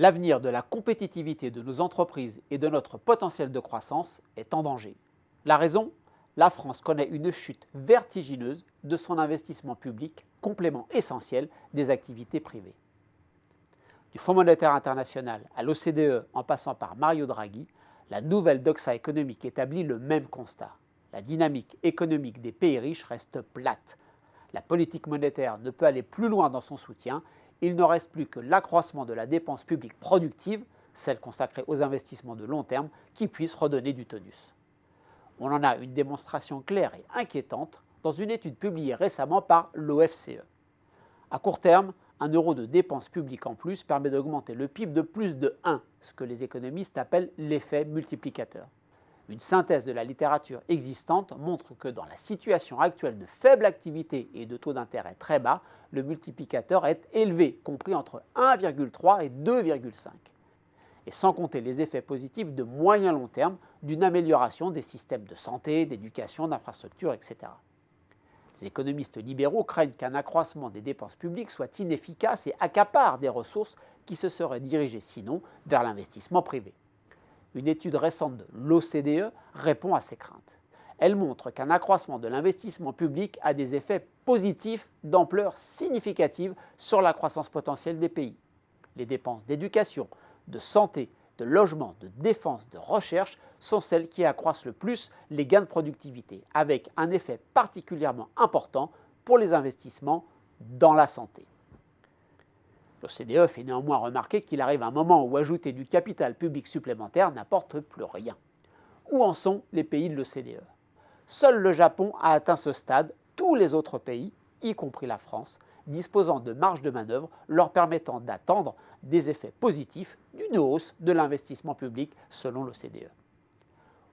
L'avenir de la compétitivité de nos entreprises et de notre potentiel de croissance est en danger. La raison ? La France connaît une chute vertigineuse de son investissement public, complément essentiel des activités privées. Du Fonds monétaire international à l'OCDE en passant par Mario Draghi, la nouvelle doxa économique établit le même constat. La dynamique économique des pays riches reste plate. La politique monétaire ne peut aller plus loin dans son soutien. Il ne reste plus que l'accroissement de la dépense publique productive, celle consacrée aux investissements de long terme, qui puisse redonner du tonus. On en a une démonstration claire et inquiétante dans une étude publiée récemment par l'OFCE. À court terme, un euro de dépenses publiques en plus permet d'augmenter le PIB de plus de 1, ce que les économistes appellent l'effet multiplicateur. Une synthèse de la littérature existante montre que dans la situation actuelle de faible activité et de taux d'intérêt très bas, le multiplicateur est élevé, compris entre 1,3 et 2,5. Et sans compter les effets positifs de moyen long terme d'une amélioration des systèmes de santé, d'éducation, d'infrastructures, etc. Les économistes libéraux craignent qu'un accroissement des dépenses publiques soit inefficace et accapare des ressources qui se seraient dirigées sinon vers l'investissement privé. Une étude récente de l'OCDE répond à ces craintes. Elle montre qu'un accroissement de l'investissement public a des effets positifs d'ampleur significative sur la croissance potentielle des pays. Les dépenses d'éducation, de santé, de logement, de défense, de recherche sont celles qui accroissent le plus les gains de productivité, avec un effet particulièrement important pour les investissements dans la santé. L'OCDE fait néanmoins remarquer qu'il arrive un moment où ajouter du capital public supplémentaire n'apporte plus rien. Où en sont les pays de l'OCDE ? Seul le Japon a atteint ce stade, tous les autres pays, y compris la France, disposant de marge de manœuvre leur permettant d'attendre des effets positifs d'une hausse de l'investissement public selon l'OCDE.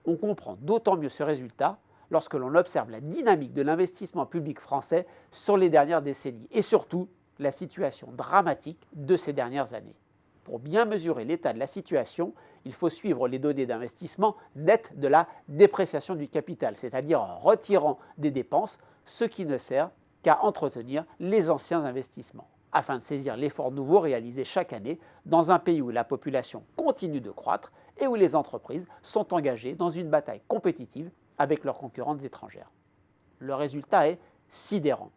On comprend d'autant mieux ce résultat lorsque l'on observe la dynamique de l'investissement public français sur les dernières décennies et surtout la situation dramatique de ces dernières années. Pour bien mesurer l'état de la situation, il faut suivre les données d'investissement nettes de la dépréciation du capital, c'est-à-dire en retirant des dépenses, ce qui ne sert qu'à entretenir les anciens investissements, afin de saisir l'effort nouveau réalisé chaque année dans un pays où la population continue de croître et où les entreprises sont engagées dans une bataille compétitive avec leurs concurrentes étrangères. Le résultat est sidérant.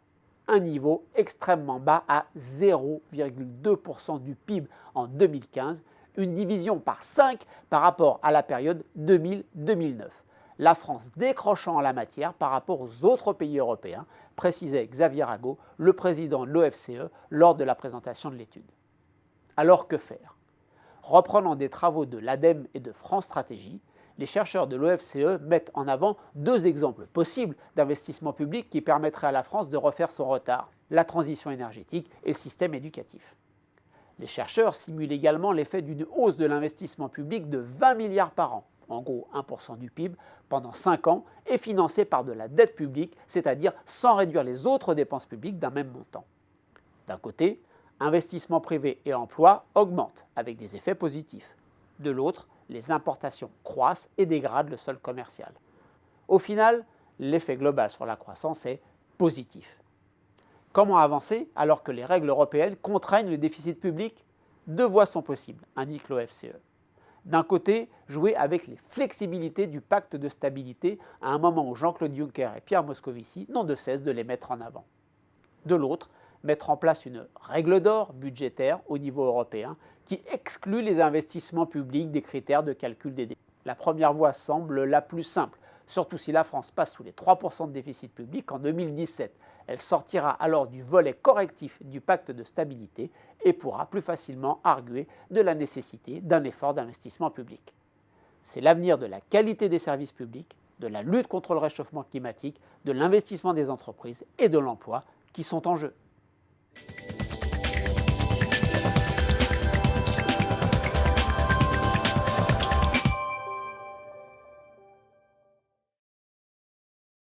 Un niveau extrêmement bas à 0,2% du PIB en 2015, une division par 5 par rapport à la période 2000-2009. La France décrochant en la matière par rapport aux autres pays européens, précisait Xavier Rago, le président de l'OFCE, lors de la présentation de l'étude. Alors que faire ? Reprenant des travaux de l'ADEME et de France Stratégie, les chercheurs de l'OFCE mettent en avant deux exemples possibles d'investissement public qui permettraient à la France de refaire son retard, la transition énergétique et le système éducatif. Les chercheurs simulent également l'effet d'une hausse de l'investissement public de 20 milliards par an, en gros 1% du PIB, pendant 5 ans et financé par de la dette publique, c'est-à-dire sans réduire les autres dépenses publiques d'un même montant. D'un côté, investissement privé et emploi augmentent avec des effets positifs. De l'autre, les importations croissent et dégradent le solde commercial. Au final, l'effet global sur la croissance est positif. Comment avancer alors que les règles européennes contraignent le déficit public ? Deux voies sont possibles, indique l'OFCE. D'un côté, jouer avec les flexibilités du pacte de stabilité à un moment où Jean-Claude Juncker et Pierre Moscovici n'ont de cesse de les mettre en avant. De l'autre, mettre en place une règle d'or budgétaire au niveau européen qui exclut les investissements publics des critères de calcul des déficits. La première voie semble la plus simple, surtout si la France passe sous les 3% de déficit public en 2017. Elle sortira alors du volet correctif du pacte de stabilité et pourra plus facilement arguer de la nécessité d'un effort d'investissement public. C'est l'avenir de la qualité des services publics, de la lutte contre le réchauffement climatique, de l'investissement des entreprises et de l'emploi qui sont en jeu.